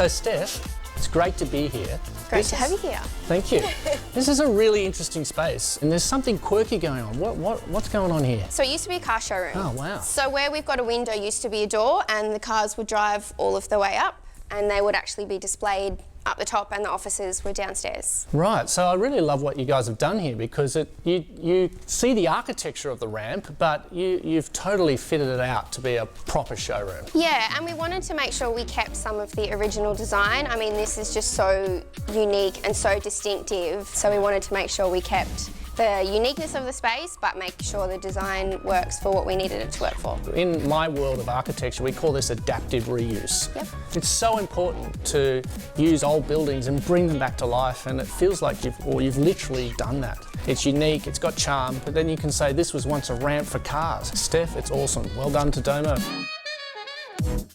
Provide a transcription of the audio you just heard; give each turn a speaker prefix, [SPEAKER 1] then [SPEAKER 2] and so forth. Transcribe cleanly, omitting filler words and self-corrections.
[SPEAKER 1] So Steph, it's great to be here.
[SPEAKER 2] Great to have you here.
[SPEAKER 1] Thank you. This is a really interesting space and there's something quirky going on. What's going on here?
[SPEAKER 2] So it used to be a car showroom.
[SPEAKER 1] Oh, wow.
[SPEAKER 2] So where we've got a window used to be a door, and the cars would drive all of the way up, and they would actually be displayed up the top, and the offices were downstairs.
[SPEAKER 1] Right, so I really love what you guys have done here, because you see the architecture of the ramp, but you've totally fitted it out to be a proper showroom.
[SPEAKER 2] Yeah, and we wanted to make sure we kept some of the original design. I mean, this is just so unique and so distinctive, so we wanted to make sure we kept the uniqueness of the space, but make sure the design works for what we needed it to work for.
[SPEAKER 1] In my world of architecture, we call this adaptive reuse.
[SPEAKER 2] Yep.
[SPEAKER 1] It's so important to use old buildings and bring them back to life, and it feels like you've literally done that. It's unique, it's got charm, but then you can say this was once a ramp for cars. Steph, it's awesome. Well done to DOMO.